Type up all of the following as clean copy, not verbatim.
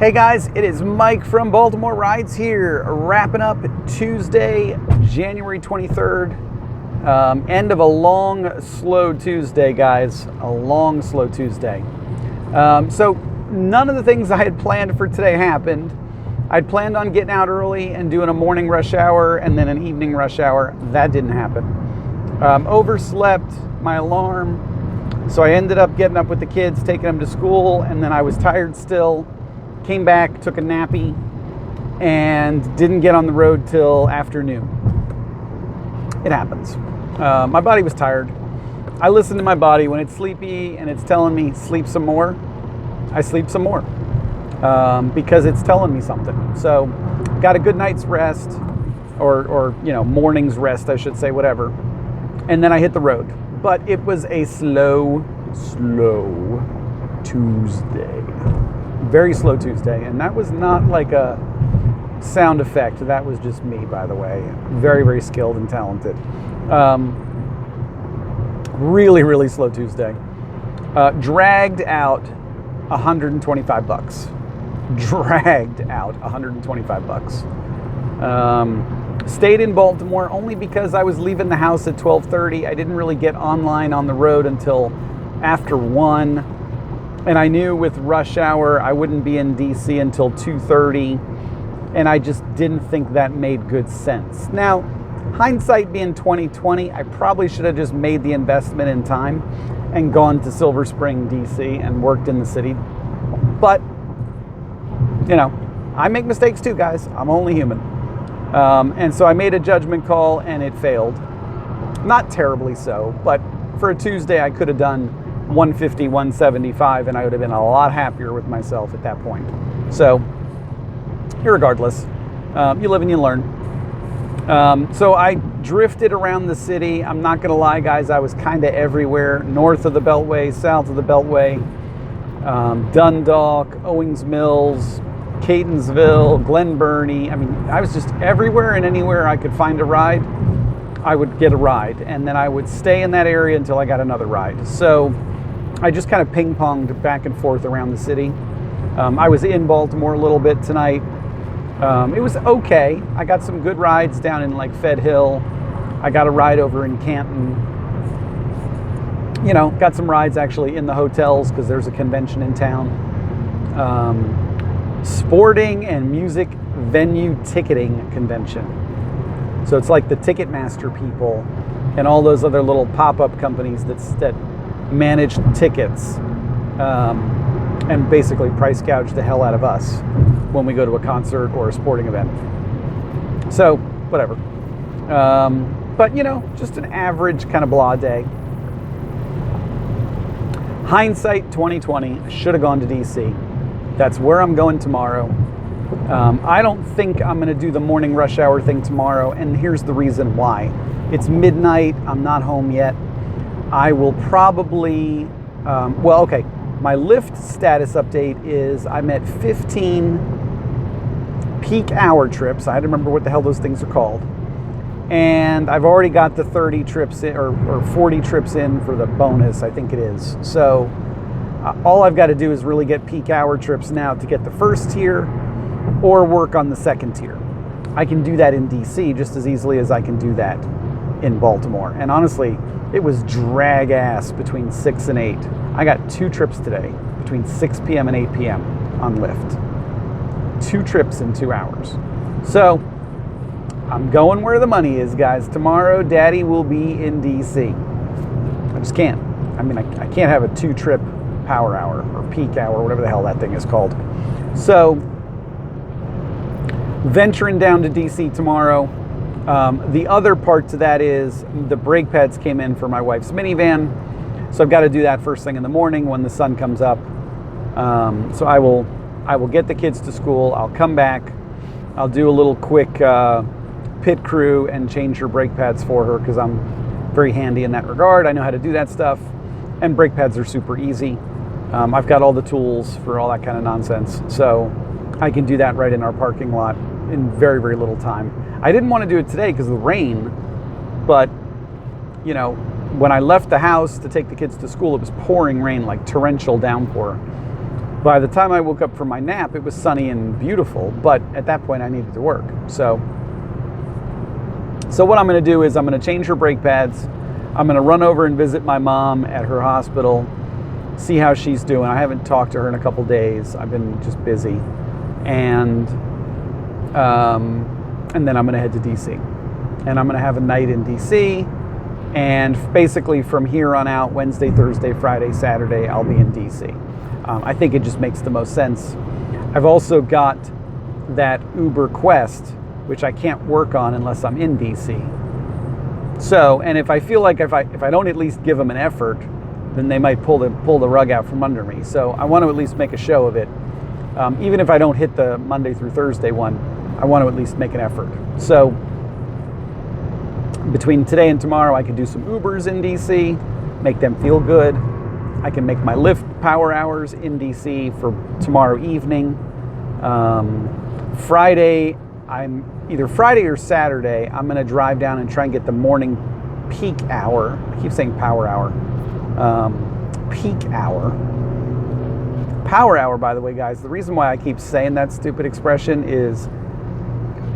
Hey guys, it is Mike from Baltimore Rides here, wrapping up Tuesday, January 23rd. End of a long, slow Tuesday, guys. A long, slow Tuesday. So none of the things I had planned for today happened. I'd planned on getting out early and doing a morning rush hour and then an evening rush hour. That didn't happen. Overslept my alarm. So I ended up getting up with the kids, taking them to school, and then I was tired still. Came back, took a nappy, and didn't get on the road till afternoon. It happens. My body was tired. I listen to my body. When it's sleepy and it's telling me sleep some more, I sleep some more because it's telling me something. So got a good night's rest or morning's rest, I should say, whatever. And then I hit the road. But it was a slow Tuesday. Very slow Tuesday, and that was not like a sound effect. That was just me, by the way. Very, very skilled and talented. Really slow Tuesday. Dragged out $125. Dragged out $125. Stayed in Baltimore only because I was leaving the house at 12:30. I didn't really get online on the road until after 1. And I knew with rush hour, I wouldn't be in DC until 2:30. And I just didn't think that made good sense. Now, hindsight being 2020, I probably should have just made the investment in time and gone to Silver Spring, DC and worked in the city. But, I make mistakes too, guys. I'm only human. And so I made a judgment call and it failed. Not terribly so, but for a Tuesday, I could have done 150, 175, and I would have been a lot happier with myself at that point. So, irregardless, you live and you learn. So I drifted around the city. I'm not going to lie, guys, I was kind of everywhere. North of the Beltway, south of the Beltway, Dundalk, Owings Mills, Catonsville, Glen Burnie. I mean, I was just everywhere and anywhere I could find a ride, I would get a ride. And then I would stay in that area until I got another ride. So I just kind of ping-ponged back and forth around the city. I was in Baltimore a little bit tonight. It was okay. I got some good rides down in like Fed Hill. I got a ride over in Canton. Got some rides actually in the hotels because there's a convention in town. Sporting and music venue ticketing convention. So it's like the Ticketmaster people and all those other little pop-up companies that manage tickets and basically price gouge the hell out of us when we go to a concert or a sporting event. So, whatever. But, just an average kind of blah day. Hindsight 2020, I should have gone to DC. That's where I'm going tomorrow. I don't think I'm going to do the morning rush hour thing tomorrow, and here's the reason why. It's midnight. I'm not home yet. I will probably, my Lyft status update is I'm at 15 peak hour trips. I had to remember what the hell those things are called. And I've already got the 30 trips in, or 40 trips in for the bonus, I think it is. So all I've got to do is really get peak hour trips now to get the first tier or work on the second tier. I can do that in DC just as easily as I can do that in Baltimore. And honestly, it was drag ass between 6 and 8. I got 2 trips today between 6 p.m. and 8 p.m. on Lyft. 2 trips in 2 hours. So I'm going where the money is, guys. Tomorrow, Daddy will be in DC. I just can't. I mean, I can't have a 2-trip power hour or peak hour, whatever the hell that thing is called. So venturing down to DC tomorrow. The other part to that is the brake pads came in for my wife's minivan. So I've got to do that first thing in the morning when the sun comes up. So I will get the kids to school. I'll come back. I'll do a little quick pit crew and change her brake pads for her because I'm very handy in that regard. I know how to do that stuff. And brake pads are super easy. I've got all the tools for all that kind of nonsense. So I can do that right in our parking lot in very, very little time. I didn't want to do it today because of the rain, but when I left the house to take the kids to school, it was pouring rain, like torrential downpour. By the time I woke up from my nap, it was sunny and beautiful, but at that point I needed to work. So what I'm going to do is I'm going to change her brake pads. I'm going to run over and visit my mom at her hospital, see how she's doing. I haven't talked to her in a couple days. I've been just busy. And then I'm going to head to DC. And I'm going to have a night in DC. And basically from here on out, Wednesday, Thursday, Friday, Saturday, I'll be in DC. I think it just makes the most sense. I've also got that Uber Quest, which I can't work on unless I'm in DC. So, and if I feel like if I don't at least give them an effort, then they might pull the rug out from under me. So I want to at least make a show of it. Even if I don't hit the Monday through Thursday one, I want to at least make an effort. So between today and tomorrow, I can do some Ubers in DC, make them feel good. I can make my Lyft power hours in DC for tomorrow evening. Friday, either Friday or Saturday, I'm going to drive down and try and get the morning peak hour. I keep saying power hour. Peak hour. Power hour, by the way, guys, the reason why I keep saying that stupid expression is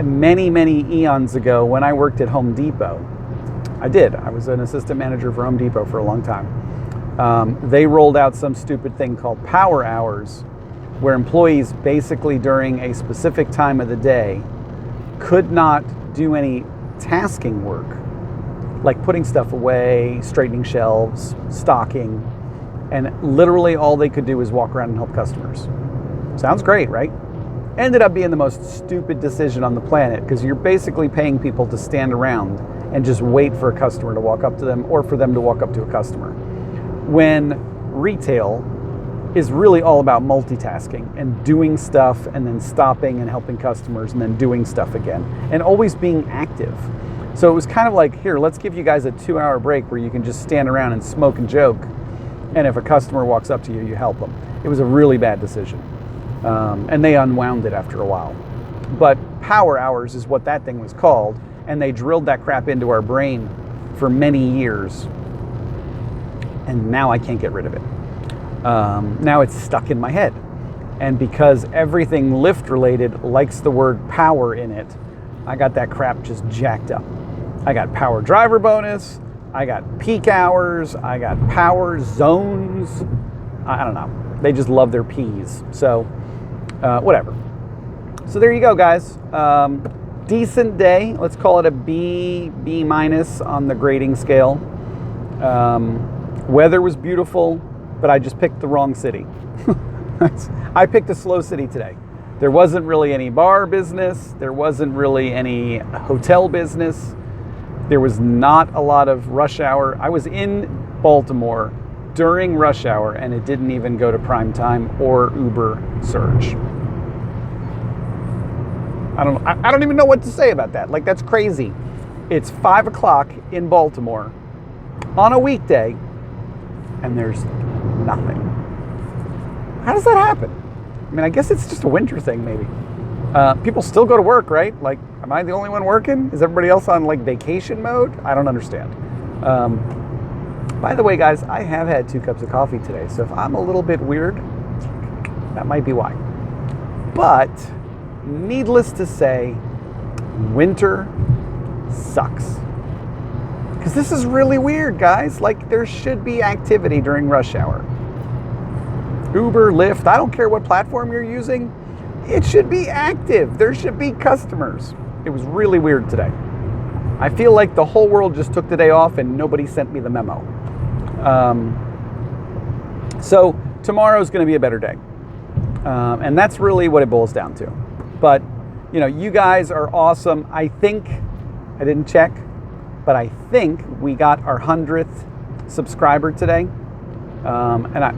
many, many eons ago when I worked at Home Depot, I was an assistant manager for Home Depot for a long time. They rolled out some stupid thing called power hours, where employees basically during a specific time of the day could not do any tasking work, like putting stuff away, straightening shelves, stocking, and literally all they could do was walk around and help customers. Sounds great, right? Ended up being the most stupid decision on the planet, because you're basically paying people to stand around and just wait for a customer to walk up to them or for them to walk up to a customer. When retail is really all about multitasking and doing stuff and then stopping and helping customers and then doing stuff again and always being active. So it was kind of like, here, let's give you guys a 2-hour break where you can just stand around and smoke and joke. And if a customer walks up to you, you help them. It was a really bad decision. And they unwound it after a while. But power hours is what that thing was called. And they drilled that crap into our brain for many years. And now I can't get rid of it. Now it's stuck in my head. And because everything Lyft related likes the word power in it, I got that crap just jacked up. I got power driver bonus, I got peak hours, I got power zones. I don't know. They just love their P's. So, whatever. So there you go, guys. Decent day. Let's call it a B minus on the grading scale. Weather was beautiful, but I just picked the wrong city. I picked a slow city today. There wasn't really any bar business. There wasn't really any hotel business. There was not a lot of rush hour. I was in Baltimore during rush hour, and it didn't even go to prime time or Uber surge. I don't even know what to say about that. Like, that's crazy. It's 5 o'clock in Baltimore on a weekday, and there's nothing. How does that happen? I mean, I guess it's just a winter thing, maybe. People still go to work, right? Like, am I the only one working? Is everybody else on, like, vacation mode? I don't understand. By the way, guys, I have had 2 cups of coffee today, so if I'm a little bit weird, that might be why. But, needless to say, winter sucks. Because this is really weird, guys. Like, there should be activity during rush hour. Uber, Lyft, I don't care what platform you're using. It should be active. There should be customers. It was really weird today. I feel like the whole world just took the day off and nobody sent me the memo. So tomorrow's going to be a better day. And that's really what it boils down to. But, you know, you guys are awesome. I think, I didn't check, but I think we got our 100th subscriber today.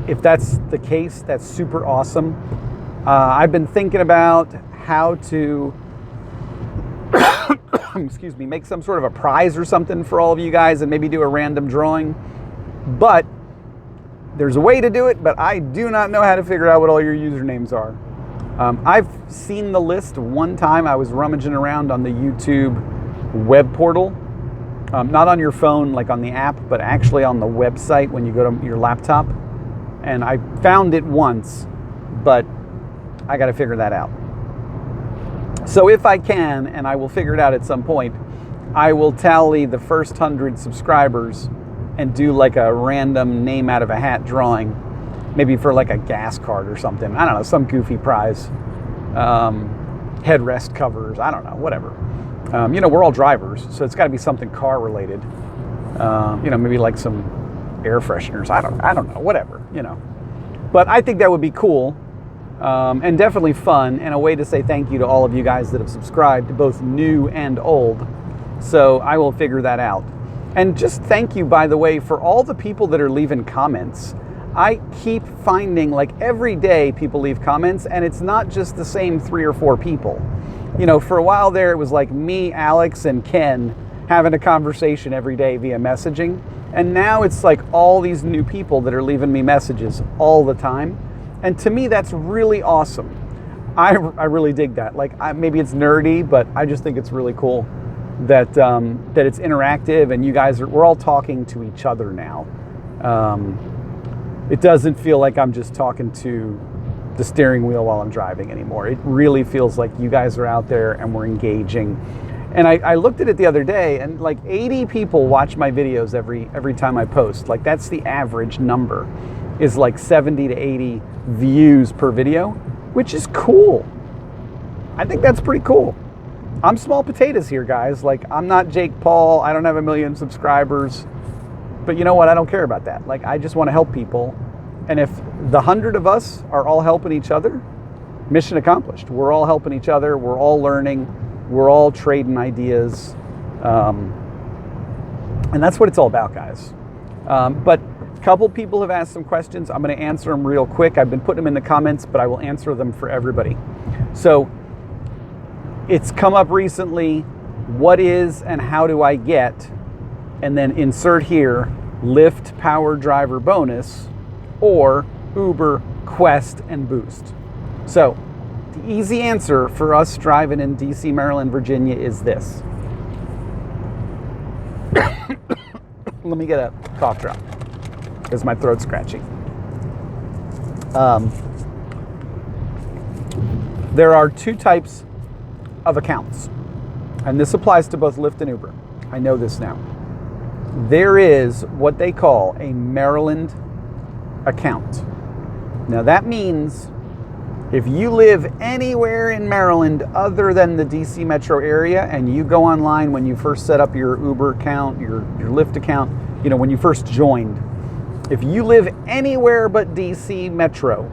If that's the case, that's super awesome. I've been thinking about how to, excuse me, make some sort of a prize or something for all of you guys and maybe do a random drawing. But there's a way to do it, but I do not know how to figure out what all your usernames are. I've seen the list one time. I was rummaging around on the YouTube web portal. Not on your phone, like on the app, but actually on the website when you go to your laptop. And I found it once, but I got to figure that out. So if I can, and I will figure it out at some point, I will tally the first 100 subscribers and do like a random name out of a hat drawing, maybe for like a gas card or something. I don't know, some goofy prize. Headrest covers, I don't know, whatever. We're all drivers, so it's got to be something car related. Maybe like some air fresheners. I don't know, whatever, But I think that would be cool, and definitely fun, and a way to say thank you to all of you guys that have subscribed, both new and old. So I will figure that out. And just thank you, by the way, for all the people that are leaving comments. I keep finding, like, every day people leave comments, and it's not just the same 3 or 4 people. For a while there, it was like me, Alex, and Ken having a conversation every day via messaging. And now it's like all these new people that are leaving me messages all the time. And to me, that's really awesome. I really dig that. Like, maybe it's nerdy, but I just think it's really cool that it's interactive, and you guys we're all talking to each other now. It doesn't feel like I'm just talking to the steering wheel while I'm driving anymore. It really feels like you guys are out there and we're engaging. And I looked at it the other day, and like 80 people watch my videos every time I post. Like, that's the average number, is like 70 to 80 views per video, which is cool. I think that's pretty cool. I'm small potatoes here, guys. Like, I'm not Jake Paul. I don't have 1 million subscribers. But you know what? I don't care about that. Like, I just want to help people. And if the 100 of us are all helping each other, mission accomplished. We're all helping each other. We're all learning. We're all trading ideas. And that's what it's all about, guys. But a couple people have asked some questions. I'm going to answer them real quick. I've been putting them in the comments, but I will answer them for everybody. So it's come up recently, what is and how do I get, and then insert here, Lyft Power Driver Bonus or Uber Quest and Boost. So the easy answer for us driving in DC, Maryland, Virginia is this. Let me get a cough drop because my throat's scratchy. There are 2 types of accounts, and this applies to both Lyft and Uber. I know this now. There is what they call a Maryland account. Now that means if you live anywhere in Maryland other than the DC metro area, and you go online when you first set up your Uber account, your Lyft account, when you first joined, if you live anywhere but DC metro,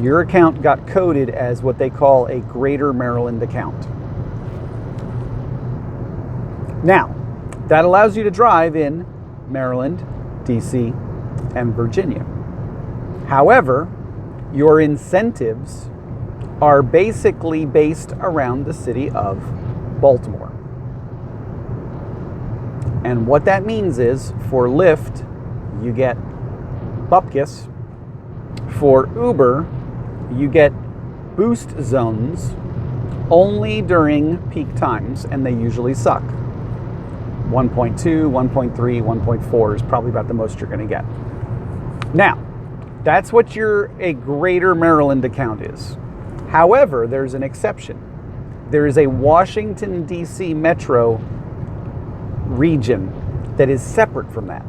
your account got coded as what they call a Greater Maryland account. Now, that allows you to drive in Maryland, DC, and Virginia. However, your incentives are basically based around the city of Baltimore. And what that means is, for Lyft, you get bupkis. For Uber, you get boost zones only during peak times, and they usually suck. 1.2, 1.3, 1.4 is probably about the most you're going to get. Now, that's what a Greater Maryland account is. However, there's an exception. There is a Washington, D.C. metro region that is separate from that.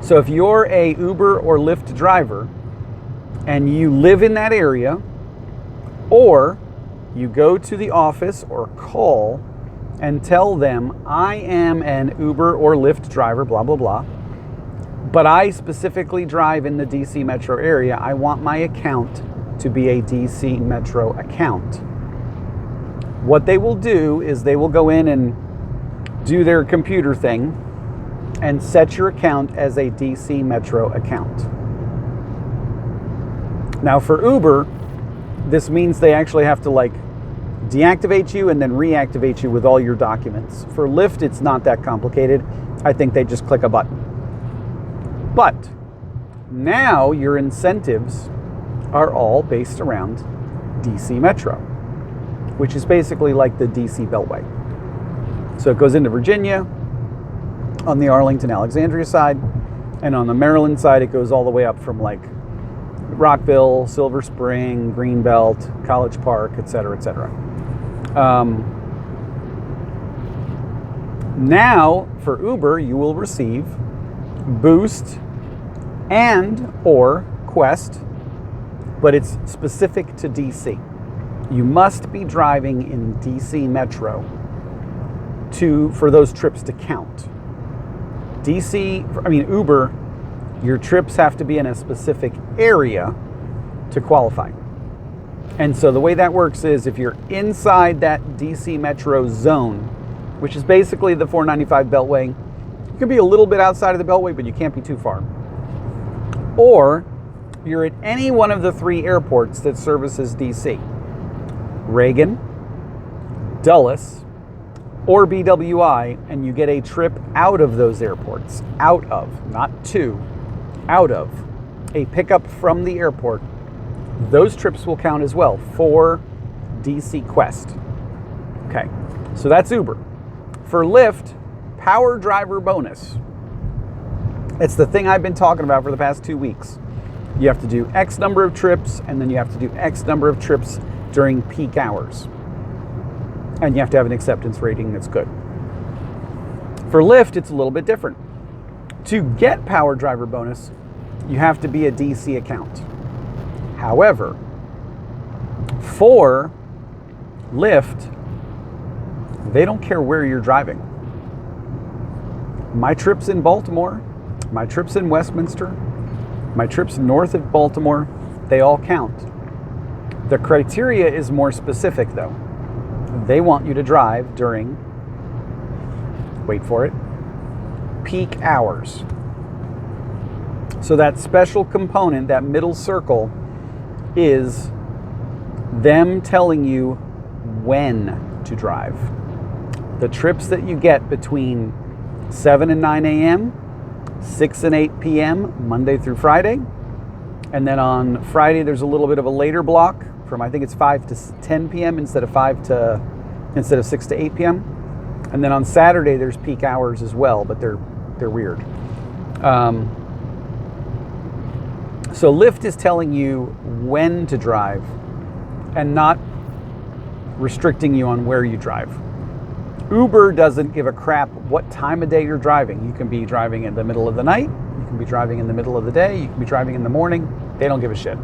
So if you're a Uber or Lyft driver and you live in that area, or you go to the office or call and tell them, I am an Uber or Lyft driver, blah, blah, blah, but I specifically drive in the DC metro area, I want my account to be a DC metro account. What they will do is they will go in and do their computer thing and set your account as a DC metro account. Now for Uber, this means they actually have to deactivate you and then reactivate you with all your documents. For Lyft, it's not that complicated. I think they just click a button. But now your incentives are all based around DC Metro, which is basically like the DC Beltway. So it goes into Virginia on the Arlington, Alexandria side, and on the Maryland side, it goes all the way up from Rockville, Silver Spring, Greenbelt, College Park, etc., etc. Now, for Uber, you will receive Boost and or Quest, but it's specific to DC. You must be driving in DC Metro for those trips to count. Uber, your trips have to be in a specific area to qualify. And so the way that works is if you're inside that DC Metro zone, which is basically the 495 Beltway, you can be a little bit outside of the Beltway, but you can't be too far. Or you're at any one of the 3 airports that services DC. Reagan, Dulles, or BWI, and you get a trip out of those airports. Out of, not to, out of. A pickup from the airport. Those trips will count as well for DC Quest. Okay, so that's Uber. For Lyft, power driver bonus. It's the thing I've been talking about for the past 2 weeks. You have to do X number of trips, and then you have to do X number of trips during peak hours. And you have to have an acceptance rating that's good. For Lyft, it's a little bit different. To get power driver bonus, you have to be a DC account. However, for Lyft, they don't care where you're driving. My trips in Baltimore, my trips in Westminster, my trips north of Baltimore, they all count. The criteria is more specific though. They want you to drive during, wait for it, peak hours. So that special component, that middle circle, is them telling you when to drive. The trips that you get between 7 and 9 a.m., 6 and 8 p.m., Monday through Friday. And then on Friday, there's a little bit of a later block from, I think it's 5 to 10 p.m. instead of 6 to 8 p.m. And then on Saturday, there's peak hours as well, but they're weird. So Lyft is telling you when to drive and not restricting you on where you drive. Uber doesn't give a crap what time of day you're driving. You can be driving in the middle of the night, you can be driving in the middle of the day, you can be driving in the morning. They don't give a shit.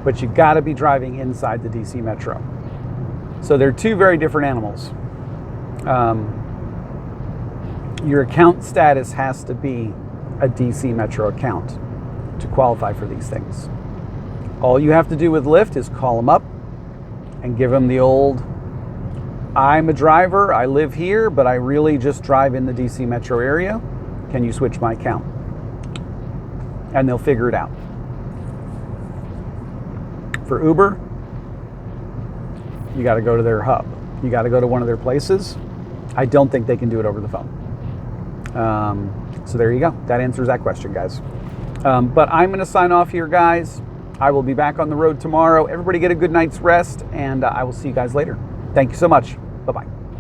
But you gotta be driving inside the DC Metro. So they're 2 very different animals. Your account status has to be a DC Metro account to qualify for these things. All you have to do with Lyft is call them up and give them the old, I'm a driver, I live here, but I really just drive in the DC Metro area. Can you switch my account? And they'll figure it out. For Uber, you got to go to their hub. You got to go to one of their places. I don't think they can do it over the phone. So there you go. That answers that question, guys. But I'm going to sign off here, guys. I will be back on the road tomorrow. Everybody get a good night's rest, and I will see you guys later. Thank you so much. Bye-bye.